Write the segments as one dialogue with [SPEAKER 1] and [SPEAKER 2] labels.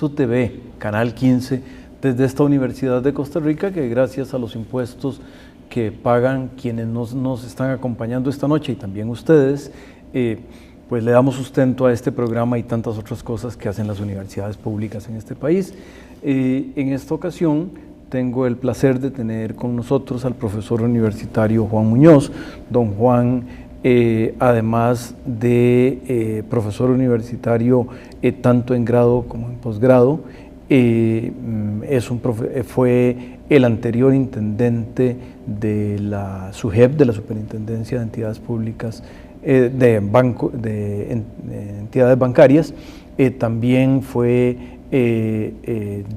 [SPEAKER 1] Progreso TV, Canal 15, desde esta Universidad de Costa Rica, que gracias a los impuestos que pagan quienes nos están acompañando esta noche y también ustedes, pues le damos sustento a este programa y tantas otras cosas que hacen las universidades públicas en este país. En esta ocasión tengo el placer de tener con nosotros al profesor universitario Juan Muñoz. Don Juan, además de profesor universitario tanto en grado como en posgrado, fue el anterior intendente de la SUGEP, de la Superintendencia de Entidades Públicas, de entidades bancarias. También fue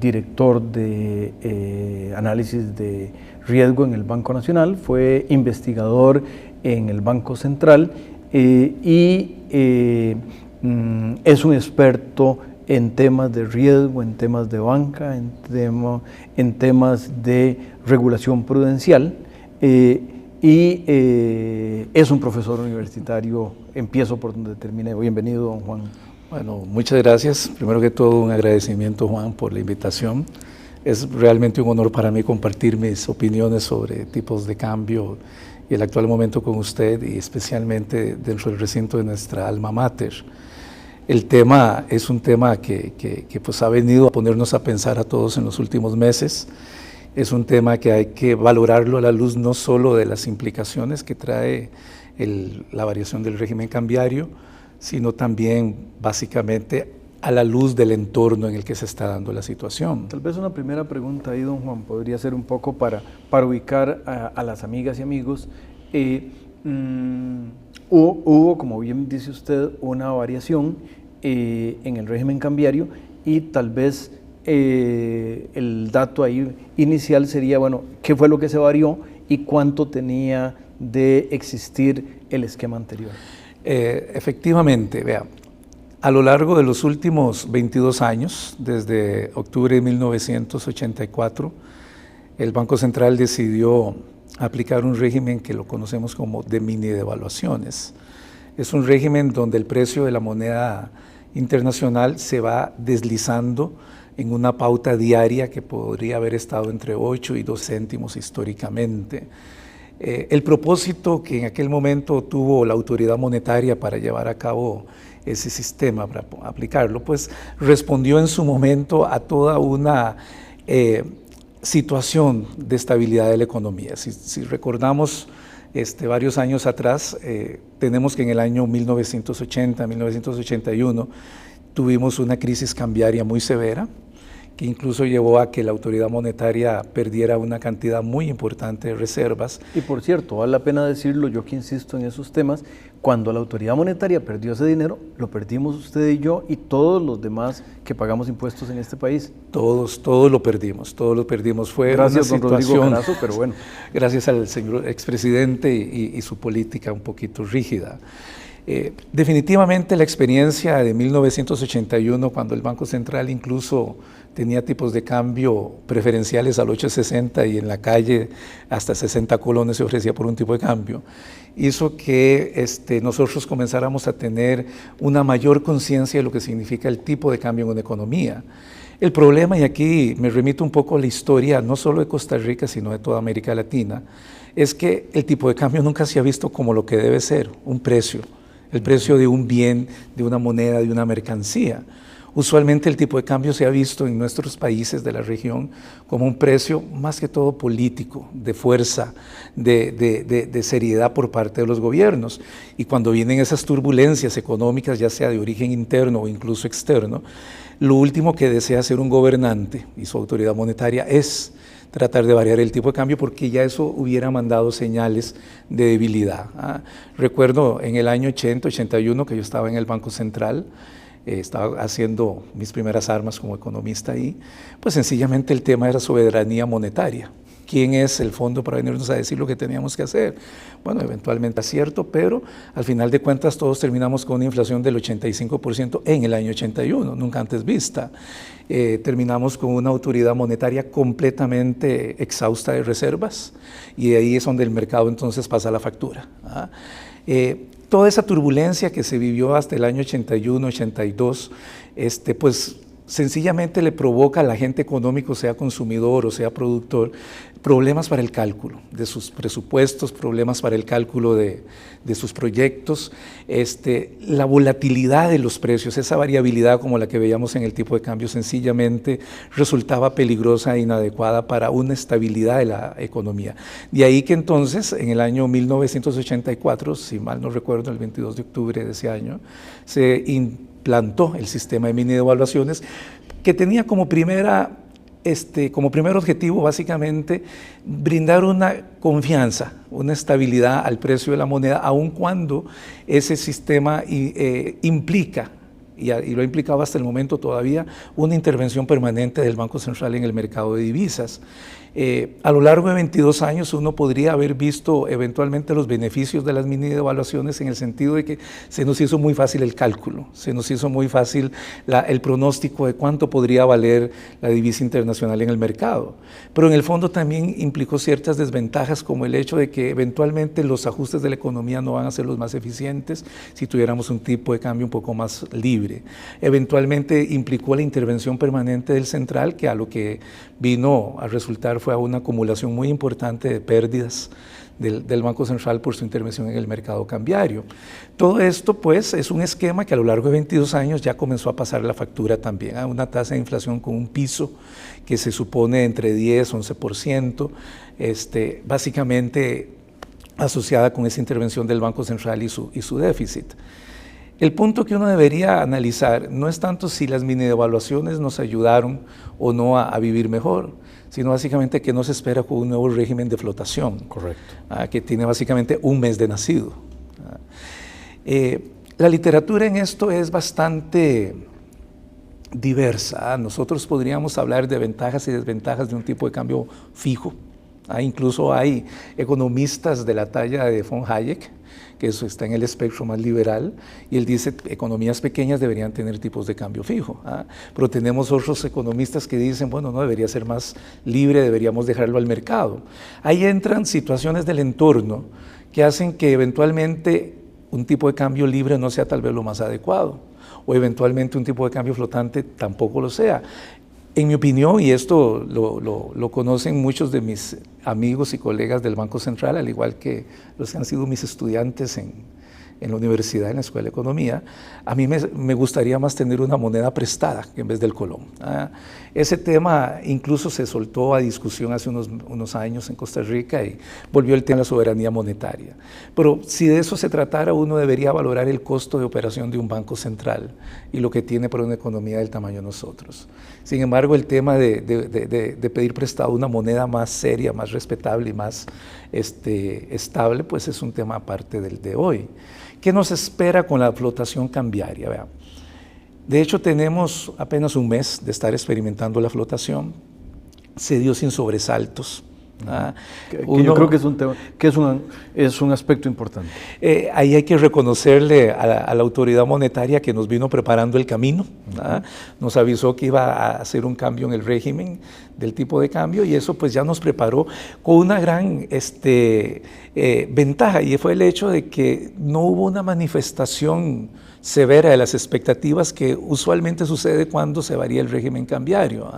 [SPEAKER 1] director de análisis de riesgo en el Banco Nacional, fue investigador en el Banco Central y es un experto en temas de riesgo, en temas de banca, en temas de regulación prudencial, y es un profesor universitario. Empiezo por donde terminé. Bienvenido, don Juan.
[SPEAKER 2] Bueno, muchas gracias. Primero que todo, un agradecimiento, Juan, por la invitación. Es realmente un honor para mí compartir mis opiniones sobre tipos de cambio y el actual momento con usted, y especialmente dentro del recinto de nuestra alma mater. El tema es un tema que pues ha venido a ponernos a pensar a todos en los últimos meses. Es un tema que hay que valorarlo a la luz no solo de las implicaciones que trae la variación del régimen cambiario, sino también básicamente a la luz del entorno en el que se está dando la situación.
[SPEAKER 1] Tal vez una primera pregunta ahí, don Juan, podría ser un poco para ubicar a las amigas y amigos. Hubo, como bien dice usted, una variación en el régimen cambiario, y tal vez el dato ahí inicial sería, bueno, ¿qué fue lo que se varió y cuánto tenía de existir el esquema anterior?
[SPEAKER 2] Efectivamente, vea, a lo largo de los últimos 22 años, desde octubre de 1984, el Banco Central decidió aplicar un régimen que lo conocemos como de mini devaluaciones. Es un régimen donde el precio de la moneda internacional se va deslizando en una pauta diaria que podría haber estado entre 8 y 2 céntimos históricamente. El propósito que en aquel momento tuvo la autoridad monetaria para llevar a cabo ese sistema, para aplicarlo, pues respondió en su momento a toda una situación de estabilidad de la economía. Si recordamos varios años atrás, tenemos que en el año 1980, 1981, tuvimos una crisis cambiaria muy severa, que incluso llevó a que la autoridad monetaria perdiera una cantidad muy importante de reservas.
[SPEAKER 1] Y por cierto, vale la pena decirlo, yo que insisto en esos temas, cuando la autoridad monetaria perdió ese dinero, lo perdimos usted y yo y todos los demás que pagamos impuestos en este país.
[SPEAKER 2] Todos lo perdimos, Fue
[SPEAKER 1] gracias,
[SPEAKER 2] una
[SPEAKER 1] don Rodrigo
[SPEAKER 2] situación,
[SPEAKER 1] Carazo, pero bueno.
[SPEAKER 2] Gracias al señor expresidente y su política un poquito rígida. Definitivamente la experiencia de 1981, cuando el Banco Central incluso tenía tipos de cambio preferenciales al 8.60 y en la calle hasta 60 colones se ofrecía por un tipo de cambio, hizo que nosotros comenzáramos a tener una mayor conciencia de lo que significa el tipo de cambio en una economía. El problema, y aquí me remito un poco a la historia, no solo de Costa Rica, sino de toda América Latina, es que el tipo de cambio nunca se ha visto como lo que debe ser, un precio. El precio de un bien, de una moneda, de una mercancía. Usualmente el tipo de cambio se ha visto en nuestros países de la región como un precio más que todo político, de fuerza, de seriedad por parte de los gobiernos. Y cuando vienen esas turbulencias económicas, ya sea de origen interno o incluso externo, lo último que desea hacer un gobernante y su autoridad monetaria es tratar de variar el tipo de cambio, porque ya eso hubiera mandado señales de debilidad. Recuerdo en el año 80, 81, que yo estaba en el Banco Central, estaba haciendo mis primeras armas como economista ahí, pues sencillamente el tema era soberanía monetaria. ¿Quién es el fondo para venirnos a decir lo que teníamos que hacer? Bueno, eventualmente es cierto, pero al final de cuentas todos terminamos con una inflación del 85% en el año 81, nunca antes vista. Terminamos con una autoridad monetaria completamente exhausta de reservas, y de ahí es donde el mercado entonces pasa la factura. Toda esa turbulencia que se vivió hasta el año 81, 82, pues sencillamente le provoca al agente económico, sea consumidor o sea productor, problemas para el cálculo de sus presupuestos, problemas para el cálculo de sus proyectos, la volatilidad de los precios, esa variabilidad como la que veíamos en el tipo de cambio, sencillamente resultaba peligrosa e inadecuada para una estabilidad de la economía. De ahí que entonces, en el año 1984, si mal no recuerdo, el 22 de octubre de ese año, se implantó el sistema de mini devaluaciones, que tenía como primer objetivo básicamente brindar una confianza, una estabilidad al precio de la moneda, aun cuando ese sistema implica, y lo ha implicado hasta el momento todavía, una intervención permanente del Banco Central en el mercado de divisas. A lo largo de 22 años uno podría haber visto eventualmente los beneficios de las mini devaluaciones en el sentido de que se nos hizo muy fácil el cálculo, se nos hizo muy fácil el pronóstico de cuánto podría valer la divisa internacional en el mercado. Pero en el fondo también implicó ciertas desventajas, como el hecho de que eventualmente los ajustes de la economía no van a ser los más eficientes si tuviéramos un tipo de cambio un poco más libre. Eventualmente implicó la intervención permanente del central, que a lo que vino a resultar fue a una acumulación muy importante de pérdidas del Banco Central por su intervención en el mercado cambiario. Todo esto pues es un esquema que a lo largo de 22 años ya comenzó a pasar la factura también, a una tasa de inflación con un piso que se supone entre 10 y 11%, básicamente asociada con esa intervención del Banco Central y su déficit. El punto que uno debería analizar no es tanto si las mini devaluaciones nos ayudaron o no a vivir mejor, sino básicamente que nos espera con un nuevo régimen de flotación.
[SPEAKER 1] Correcto.
[SPEAKER 2] Que tiene básicamente un mes de nacido. La literatura en esto es bastante diversa. Nosotros podríamos hablar de ventajas y desventajas de un tipo de cambio fijo. Incluso hay economistas de la talla de von Hayek, que eso está en el espectro más liberal, y él dice economías pequeñas deberían tener tipos de cambio fijo. Pero tenemos otros economistas que dicen, bueno, no, debería ser más libre, deberíamos dejarlo al mercado. Ahí entran situaciones del entorno que hacen que eventualmente un tipo de cambio libre no sea tal vez lo más adecuado, o eventualmente un tipo de cambio flotante tampoco lo sea. En mi opinión, y esto lo conocen muchos de mis amigos y colegas del Banco Central, al igual que los que han sido mis estudiantes en la universidad, en la Escuela de Economía, a mí me gustaría más tener una moneda prestada en vez del colón. Ese tema incluso se soltó a discusión hace unos años en Costa Rica y volvió el tema de la soberanía monetaria. Pero si de eso se tratara, uno debería valorar el costo de operación de un banco central y lo que tiene para una economía del tamaño de nosotros. Sin embargo, el tema de pedir prestado una moneda más seria, más respetable y más estable, pues es un tema aparte del de hoy. ¿Qué nos espera con la flotación cambiaria? Vean. De hecho, tenemos apenas un mes de estar experimentando la flotación. Se dio sin sobresaltos.
[SPEAKER 1] Yo creo que es un tema, que es un aspecto importante.
[SPEAKER 2] Ahí hay que reconocerle a la autoridad monetaria que nos vino preparando el camino. Nos avisó que iba a hacer un cambio en el régimen del tipo de cambio, y eso pues ya nos preparó con una gran ventaja, y fue el hecho de que no hubo una manifestación severa de las expectativas que usualmente sucede cuando se varía el régimen cambiario.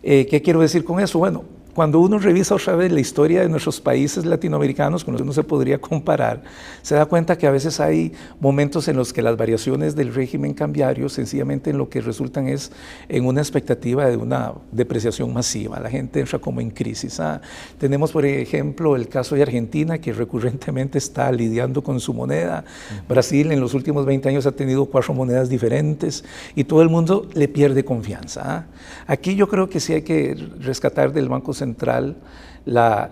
[SPEAKER 2] ¿Qué quiero decir con eso? Bueno, cuando uno revisa otra vez la historia de nuestros países latinoamericanos con los que uno se podría comparar, se da cuenta que a veces hay momentos en los que las variaciones del régimen cambiario sencillamente en lo que resultan es en una expectativa de una depreciación masiva. La gente entra como en crisis. Tenemos, por ejemplo, el caso de Argentina, que recurrentemente está lidiando con su moneda. Brasil en los últimos 20 años ha tenido 4 monedas diferentes y todo el mundo le pierde confianza. Aquí yo creo que sí hay que rescatar del Banco Central la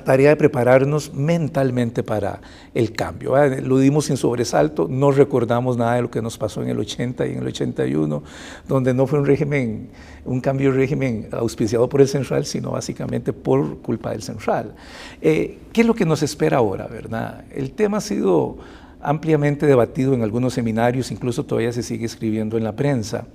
[SPEAKER 2] tarea de prepararnos mentalmente para el cambio. Lo dimos sin sobresalto, no recordamos nada de lo que nos pasó en el 80 y en el 81, donde no fue un cambio de régimen auspiciado por el Central, sino básicamente por culpa del Central. ¿Qué es lo que nos espera ahora, verdad? El tema ha sido ampliamente debatido en algunos seminarios, incluso todavía se sigue escribiendo en la prensa.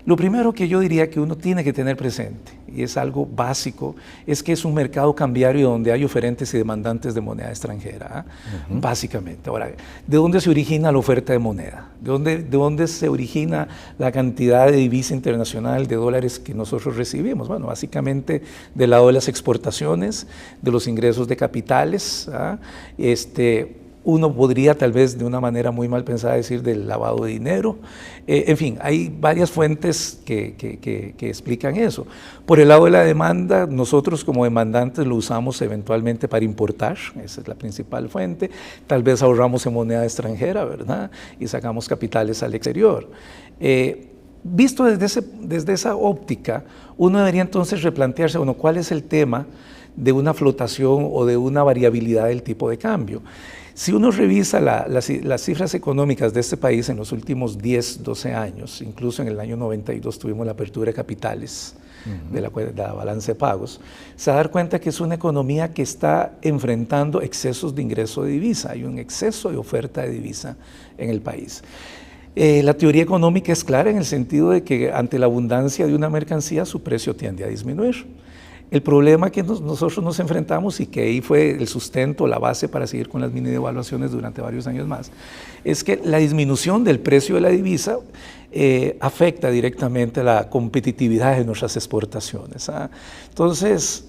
[SPEAKER 2] Lo primero que yo diría que uno tiene que tener presente, y es algo básico, es que es un mercado cambiario donde hay oferentes y demandantes de moneda extranjera, básicamente. Ahora, ¿de dónde se origina la oferta de moneda? ¿De dónde se origina la cantidad de divisa internacional de dólares que nosotros recibimos? Bueno, básicamente del lado de las exportaciones, de los ingresos de capitales, uno podría tal vez de una manera muy mal pensada decir del lavado de dinero. En fin, hay varias fuentes que explican eso. Por el lado de la demanda, nosotros como demandantes lo usamos eventualmente para importar, esa es la principal fuente. Tal vez ahorramos en moneda extranjera, ¿verdad? Y sacamos capitales al exterior. Visto desde esa óptica, uno debería entonces replantearse, bueno, ¿cuál es el tema de una flotación o de una variabilidad del tipo de cambio? Si uno revisa las cifras económicas de este país en los últimos 10, 12 años, incluso en el año 92 tuvimos la apertura de capitales de la balanza de pagos, se va a dar cuenta que es una economía que está enfrentando excesos de ingreso de divisa. Hay un exceso de oferta de divisa en el país. La teoría económica es clara en el sentido de que ante la abundancia de una mercancía su precio tiende a disminuir. El problema que nosotros nos enfrentamos, y que ahí fue el sustento, la base para seguir con las mini devaluaciones durante varios años más, es que la disminución del precio de la divisa afecta directamente la competitividad de nuestras exportaciones. Entonces,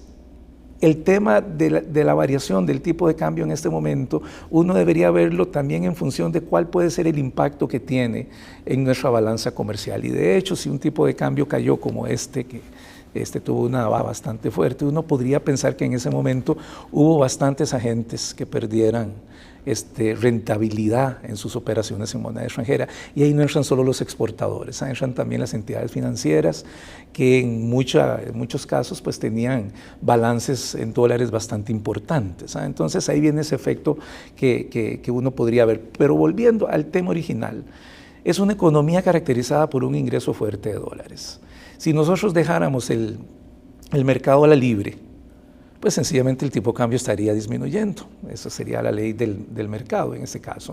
[SPEAKER 2] el tema de la variación del tipo de cambio en este momento, uno debería verlo también en función de cuál puede ser el impacto que tiene en nuestra balanza comercial. Y de hecho, si un tipo de cambio cayó como que tuvo una baja bastante fuerte, uno podría pensar que en ese momento hubo bastantes agentes que perdieran rentabilidad en sus operaciones en moneda extranjera, y ahí no entran solo los exportadores, entran también las entidades financieras que en muchos casos pues tenían balances en dólares bastante importantes. Entonces ahí viene ese efecto que uno podría ver. Pero volviendo al tema original, es una economía caracterizada por un ingreso fuerte de dólares. Si nosotros dejáramos el mercado a la libre, pues sencillamente el tipo de cambio estaría disminuyendo. Esa sería la ley del mercado en este caso.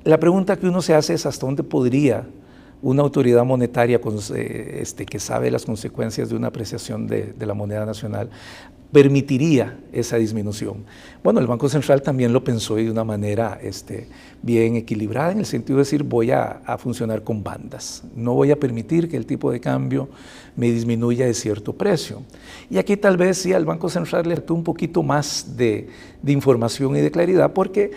[SPEAKER 2] La pregunta que uno se hace es hasta dónde podría una autoridad monetaria que sabe las consecuencias de una apreciación de la moneda nacional permitiría esa disminución. Bueno, el Banco Central también lo pensó de una manera bien equilibrada, en el sentido de decir, voy a funcionar con bandas, no voy a permitir que el tipo de cambio me disminuya de cierto precio. Y aquí tal vez sí al Banco Central le faltó un poquito más de información y de claridad, porque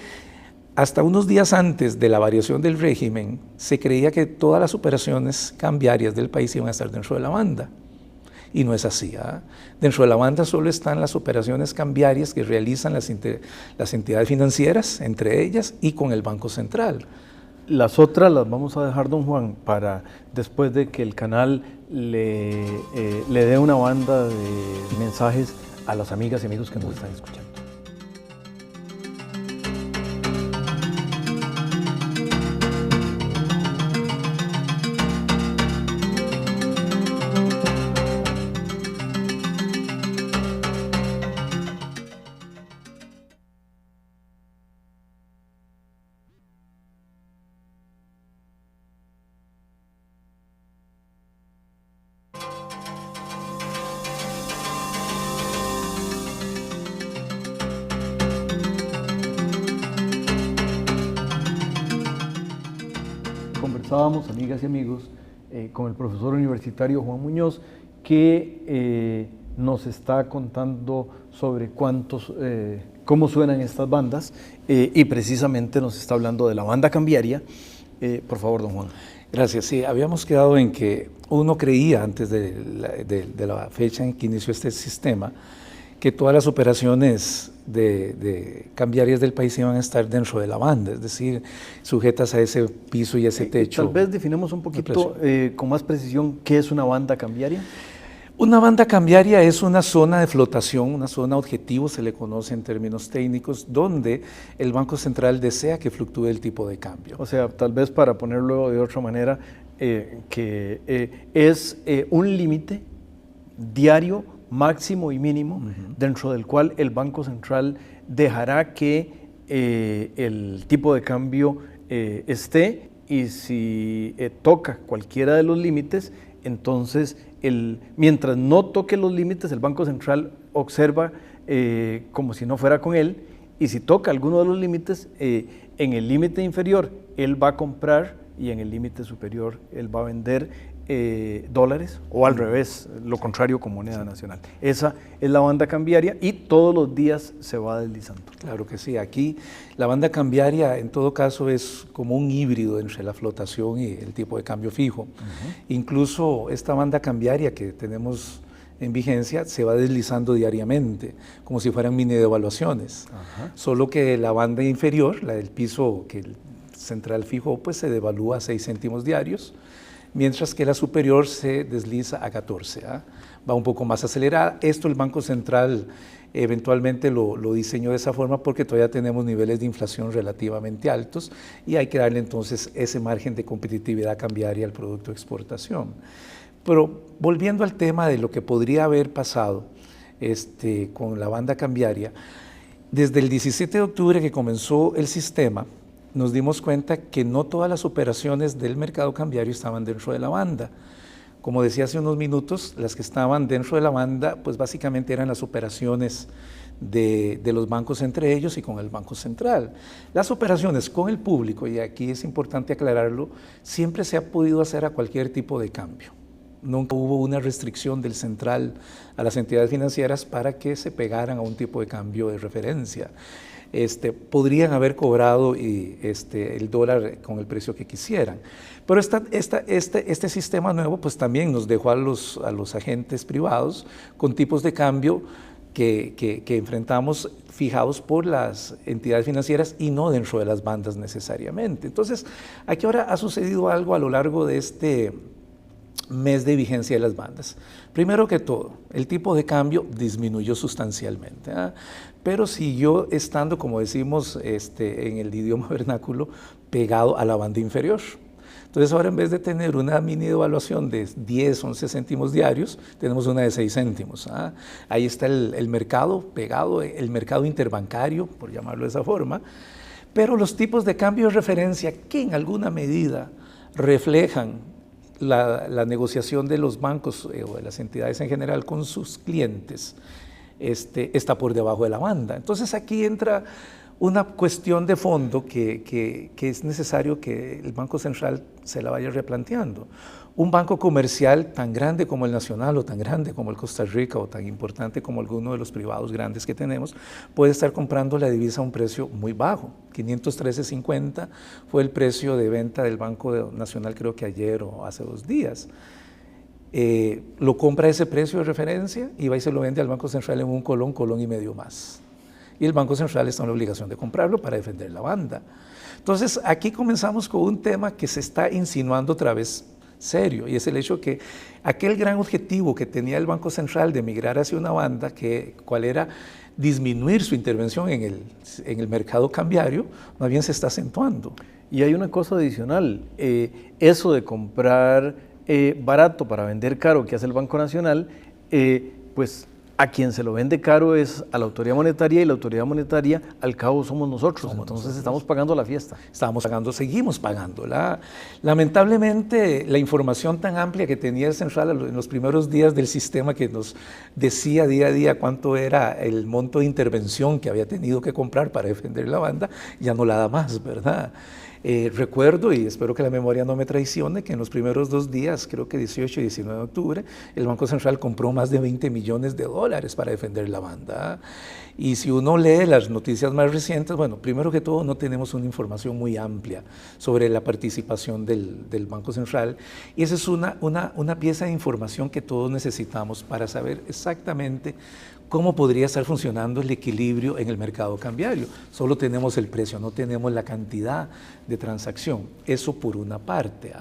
[SPEAKER 2] hasta unos días antes de la variación del régimen se creía que todas las operaciones cambiarias del país iban a estar dentro de la banda. Y no es así. Dentro de la banda solo están las operaciones cambiarias que realizan las entidades financieras, entre ellas, y con el Banco Central.
[SPEAKER 1] Las otras las vamos a dejar, don Juan, para después de que el canal le dé una banda de mensajes a las amigas y amigos que nos están escuchando. Conversábamos, amigas y amigos, con el profesor universitario Juan Muñoz, que nos está contando sobre cómo suenan estas bandas, y precisamente nos está hablando de la banda cambiaria. Por favor, don Juan.
[SPEAKER 2] Gracias. Sí, habíamos quedado en que uno creía antes de la fecha en que inició este sistema que todas las operaciones de cambiarias del país iban a estar dentro de la banda, es decir, sujetas a ese piso y a ese techo.
[SPEAKER 1] Tal vez definamos un poquito con más precisión qué es una banda cambiaria.
[SPEAKER 2] Una banda cambiaria es una zona de flotación, una zona objetivo, se le conoce en términos técnicos, donde el Banco Central desea que fluctúe el tipo de cambio.
[SPEAKER 1] O sea, tal vez para ponerlo de otra manera, que es un límite diario, máximo y mínimo, dentro del cual el Banco Central dejará que el tipo de cambio esté, y si toca cualquiera de los límites, entonces mientras no toque los límites, el Banco Central observa como si no fuera con él, y si toca alguno de los límites, en el límite inferior él va a comprar y en el límite superior él va a vender dólares, o al revés, lo contrario con moneda nacional. Esa es la banda cambiaria y todos los días se va deslizando.
[SPEAKER 2] Claro que sí, aquí la banda cambiaria en todo caso es como un híbrido entre la flotación y el tipo de cambio fijo. Incluso esta banda cambiaria que tenemos en vigencia se va deslizando diariamente, como si fueran mini devaluaciones. Solo que la banda inferior, la del piso que el central fijo, pues se devalúa a 6 céntimos diarios, mientras que la superior se desliza a 14, va un poco más acelerada. Esto el Banco Central eventualmente lo diseñó de esa forma porque todavía tenemos niveles de inflación relativamente altos y hay que darle entonces ese margen de competitividad cambiaria al producto de exportación. Pero volviendo al tema de lo que podría haber pasado con la banda cambiaria, desde el 17 de octubre que comenzó el sistema, nos dimos cuenta que no todas las operaciones del mercado cambiario estaban dentro de la banda. Como decía hace unos minutos, las que estaban dentro de la banda, pues básicamente eran las operaciones de los bancos entre ellos y con el Banco Central. Las operaciones con el público, y aquí es importante aclararlo, siempre se ha podido hacer a cualquier tipo de cambio. Nunca hubo una restricción del central a las entidades financieras para que se pegaran a un tipo de cambio de referencia. Podrían haber cobrado el dólar con el precio que quisieran. Pero este sistema nuevo pues también nos dejó a los agentes privados con tipos de cambio que enfrentamos fijados por las entidades financieras y no dentro de las bandas necesariamente. Entonces, aquí ahora ha sucedido algo a lo largo de este mes de vigencia de las bandas. Primero que todo, el tipo de cambio disminuyó sustancialmente, pero siguió estando, como decimos en el idioma vernáculo, pegado a la banda inferior. Entonces ahora en vez de tener una mini devaluación de 10, 11 céntimos diarios, tenemos una de 6 céntimos. Ahí está el mercado pegado, el mercado interbancario, por llamarlo de esa forma, pero los tipos de cambio de referencia que en alguna medida reflejan la negociación de los bancos o de las entidades en general con sus clientes está por debajo de la banda. Entonces aquí entra una cuestión de fondo que es necesario que el Banco Central se la vaya replanteando. Un banco comercial tan grande como el Nacional o tan grande como el Costa Rica o tan importante como alguno de los privados grandes que tenemos puede estar comprando la divisa a un precio muy bajo. 513.50 fue el precio de venta del Banco Nacional, creo que ayer o hace 2 días. Lo compra a ese precio de referencia y va y se lo vende al Banco Central en un colón y medio más. Y el Banco Central está en la obligación de comprarlo para defender la banda. Entonces aquí comenzamos con un tema que se está insinuando otra vez serio, y es el hecho que aquel gran objetivo que tenía el Banco Central de migrar hacia una banda, cuál era disminuir su intervención en el mercado cambiario, más bien se está acentuando.
[SPEAKER 1] Y hay una cosa adicional, eso de comprar barato para vender caro que hace el Banco Nacional, pues a quien se lo vende caro es a la autoridad monetaria, y la autoridad monetaria al cabo somos nosotros, entonces estamos pagando la fiesta.
[SPEAKER 2] Seguimos pagándola. Lamentablemente la información tan amplia que tenía el Central en los primeros días del sistema, que nos decía día a día cuánto era el monto de intervención que había tenido que comprar para defender la banda, ya no la da más, ¿verdad? Recuerdo, y espero que la memoria no me traicione, que en los primeros 2 días, creo que 18 y 19 de octubre, el Banco Central compró más de $20 millones para defender la banda. Y si uno lee las noticias más recientes, bueno, primero que todo no tenemos una información muy amplia sobre la participación del Banco Central, y esa es una pieza de información que todos necesitamos para saber exactamente cómo podría estar funcionando el equilibrio en el mercado cambiario. Solo tenemos el precio, no tenemos la cantidad de transacción. Eso por una parte.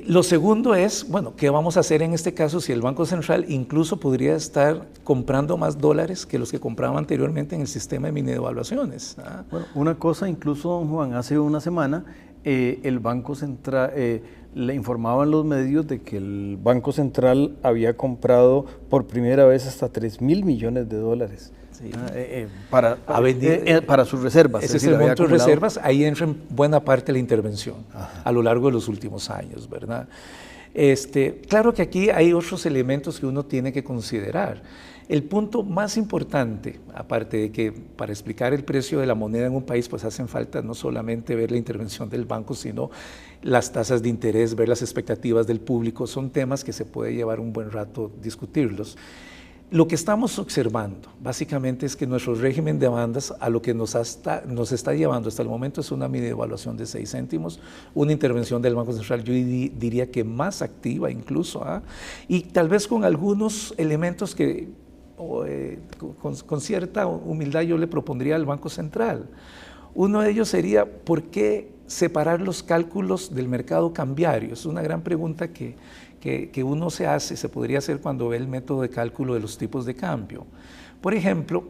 [SPEAKER 2] Lo segundo es, bueno, ¿qué vamos a hacer en este caso si el Banco Central incluso podría estar comprando más dólares que los que compraba anteriormente en el sistema de mini devaluaciones?
[SPEAKER 1] Bueno, una cosa, incluso, don Juan, hace una semana el Banco Central, le informaban los medios de que el Banco Central había comprado por primera vez hasta $3.000 millones. Sí. Para sus reservas.
[SPEAKER 2] Ese es el monto de reservas, ahí entra en buena parte la intervención a lo largo de los últimos años, ¿verdad? Claro que aquí hay otros elementos que uno tiene que considerar. El punto más importante, aparte de que para explicar el precio de la moneda en un país, pues hacen falta no solamente ver la intervención del banco, sino las tasas de interés, ver las expectativas del público, son temas que se puede llevar un buen rato discutirlos. Lo que estamos observando, básicamente, es que nuestro régimen de bandas a lo que nos está llevando hasta el momento es una mini devaluación de 6 céntimos, una intervención del Banco Central, yo diría que más activa incluso, y tal vez con algunos elementos que con cierta humildad yo le propondría al Banco Central. Uno de ellos sería, ¿por qué separar los cálculos del mercado cambiario? Es una gran pregunta que uno se hace, se podría hacer cuando ve el método de cálculo de los tipos de cambio. Por ejemplo,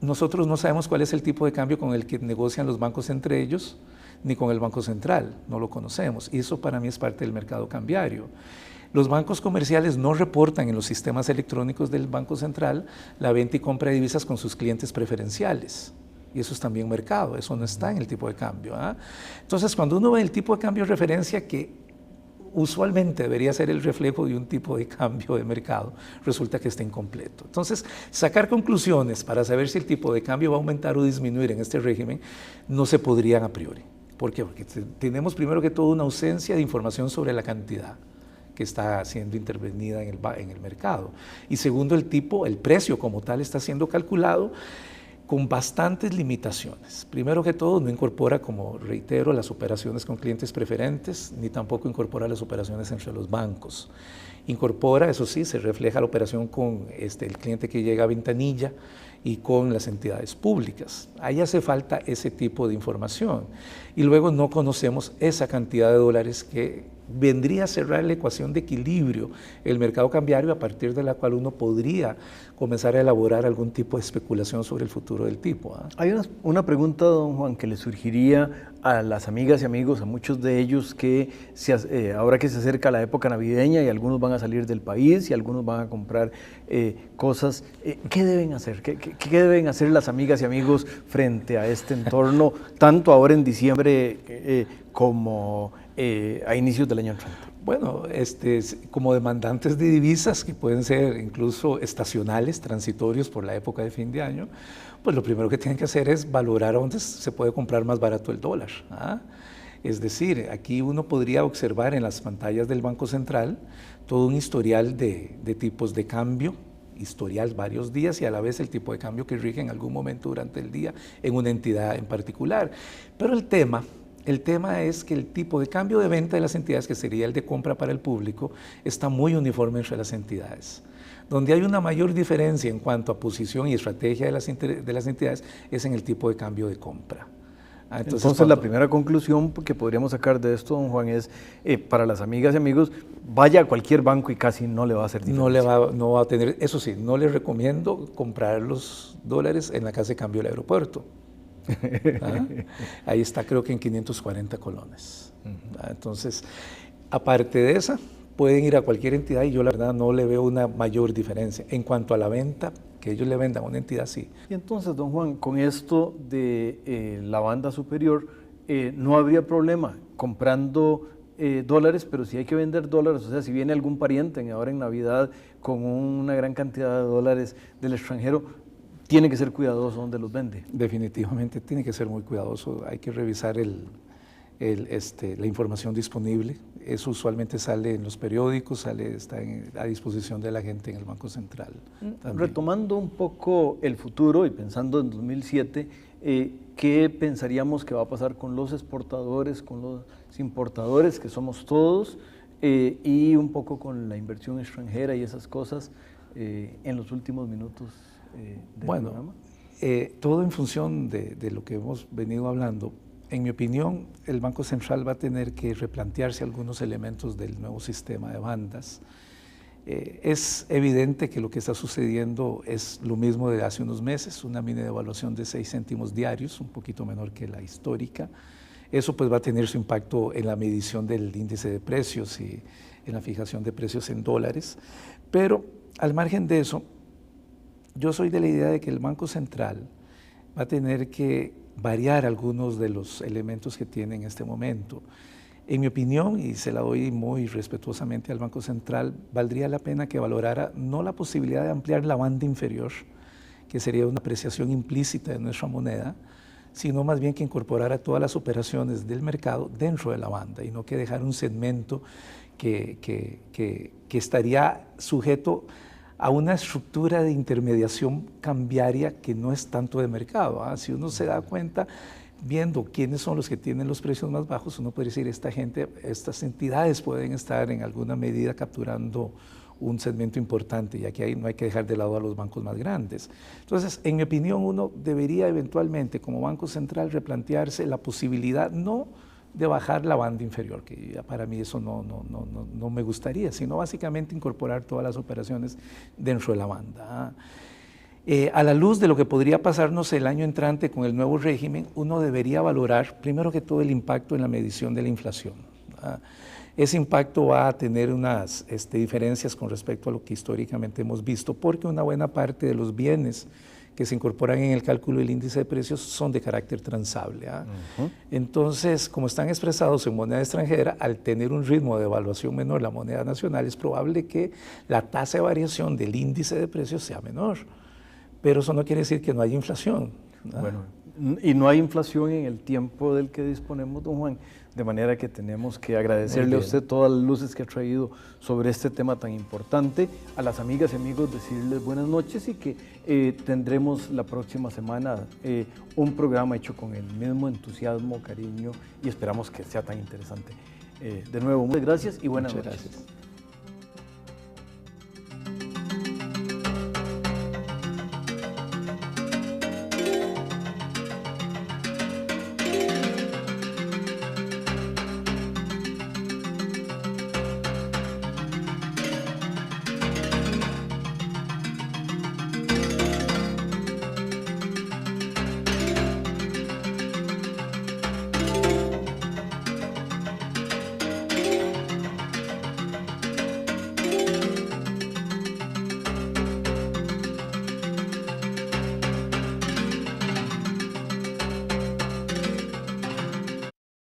[SPEAKER 2] nosotros no sabemos cuál es el tipo de cambio con el que negocian los bancos entre ellos, ni con el Banco Central, no lo conocemos, y eso para mí es parte del mercado cambiario. Los bancos comerciales no reportan en los sistemas electrónicos del Banco Central la venta y compra de divisas con sus clientes preferenciales. Y eso es también mercado, eso no está en el tipo de cambio. Entonces, cuando uno ve el tipo de cambio de referencia, que usualmente debería ser el reflejo de un tipo de cambio de mercado, resulta que está incompleto. Entonces, sacar conclusiones para saber si el tipo de cambio va a aumentar o disminuir en este régimen no se podrían a priori. ¿Por qué? Porque tenemos primero que todo una ausencia de información sobre la cantidad que está siendo intervenida en el mercado. Y segundo, el precio como tal está siendo calculado con bastantes limitaciones. Primero que todo, no incorpora, como reitero, las operaciones con clientes preferentes, ni tampoco incorpora las operaciones entre los bancos. Incorpora, eso sí, se refleja la operación con el cliente que llega a ventanilla y con las entidades públicas. Ahí hace falta ese tipo de información. Y luego no conocemos esa cantidad de dólares que vendría a cerrar la ecuación de equilibrio el mercado cambiario, a partir de la cual uno podría comenzar a elaborar algún tipo de especulación sobre el futuro del tipo.
[SPEAKER 1] Hay una pregunta, don Juan, que le surgiría a las amigas y amigos, a muchos de ellos, que ahora que se acerca la época navideña y algunos van a salir del país y algunos van a comprar cosas, ¿qué deben hacer? ¿Qué deben hacer las amigas y amigos frente a este entorno, tanto ahora en diciembre como a inicios del año entrante?
[SPEAKER 2] Bueno, como demandantes de divisas, que pueden ser incluso estacionales, transitorios por la época de fin de año, pues lo primero que tienen que hacer es valorar dónde se puede comprar más barato el dólar. Es decir, aquí uno podría observar en las pantallas del Banco Central todo un historial de tipos de cambio, historial varios días, y a la vez el tipo de cambio que rige en algún momento durante el día en una entidad en particular. Pero el tema es que el tipo de cambio de venta de las entidades, que sería el de compra para el público, está muy uniforme entre las entidades. Donde hay una mayor diferencia en cuanto a posición y estrategia de las entidades es en el tipo de cambio de compra.
[SPEAKER 1] Entonces la primera conclusión que podríamos sacar de esto, don Juan, es para las amigas y amigos, vaya a cualquier banco y casi no le va a hacer diferencia.
[SPEAKER 2] No va a tener, eso sí, no les recomiendo comprar los dólares en la casa de cambio del aeropuerto. Ahí está, creo que en 540 colones. Entonces, aparte de esa, pueden ir a cualquier entidad y yo la verdad no le veo una mayor diferencia. En cuanto a la venta, que ellos le vendan a una entidad, sí.
[SPEAKER 1] Y entonces, don Juan, con esto de la banda superior, no habría problema comprando dólares, pero si hay que vender dólares, o sea, si viene algún pariente ahora en Navidad con una gran cantidad de dólares del extranjero, tiene que ser cuidadoso donde los vende.
[SPEAKER 2] Definitivamente tiene que ser muy cuidadoso, hay que revisar la información disponible. Eso usualmente sale en los periódicos, está a disposición de la gente en el Banco Central.
[SPEAKER 1] Retomando un poco el futuro y pensando en 2007, ¿qué pensaríamos que va a pasar con los exportadores, con los importadores, que somos todos, y un poco con la inversión extranjera y esas cosas en los últimos minutos del programa?
[SPEAKER 2] Todo en función de lo que hemos venido hablando. En mi opinión, el Banco Central va a tener que replantearse algunos elementos del nuevo sistema de bandas. Es evidente que lo que está sucediendo es lo mismo de hace unos meses, una mini devaluación de 6 céntimos diarios, un poquito menor que la histórica. Eso pues va a tener su impacto en la medición del índice de precios y en la fijación de precios en dólares. Pero al margen de eso, yo soy de la idea de que el Banco Central va a tener que variar algunos de los elementos que tiene en este momento. En mi opinión, y se la doy muy respetuosamente al Banco Central, valdría la pena que valorara no la posibilidad de ampliar la banda inferior, que sería una apreciación implícita de nuestra moneda, sino más bien que incorporara todas las operaciones del mercado dentro de la banda y no que dejar un segmento que estaría sujeto a una estructura de intermediación cambiaria que no es tanto de mercado. Si uno se da cuenta, viendo quiénes son los que tienen los precios más bajos, uno puede decir, estas entidades pueden estar en alguna medida capturando un segmento importante, y aquí no hay que dejar de lado a los bancos más grandes. Entonces, en mi opinión, uno debería eventualmente, como Banco Central, replantearse la posibilidad no de bajar la banda inferior, que ya para mí eso no me gustaría, sino básicamente incorporar todas las operaciones dentro de la banda. A la luz de lo que podría pasarnos el año entrante con el nuevo régimen, uno debería valorar, primero que todo, el impacto en la medición de la inflación. Ese impacto va a tener unas diferencias con respecto a lo que históricamente hemos visto, porque una buena parte de los bienes que se incorporan en el cálculo del índice de precios son de carácter transable. Entonces, como están expresados en moneda extranjera, al tener un ritmo de evaluación menor la moneda nacional, es probable que la tasa de variación del índice de precios sea menor. Pero eso no quiere decir que no haya inflación.
[SPEAKER 1] Bueno, y no hay inflación en el tiempo del que disponemos, don Juan, de manera que tenemos que agradecerle a usted todas las luces que ha traído sobre este tema tan importante. A las amigas y amigos decirles buenas noches y que tendremos la próxima semana un programa hecho con el mismo entusiasmo, cariño, y esperamos que sea tan interesante. De nuevo, muchas gracias y buenas noches.
[SPEAKER 2] Gracias.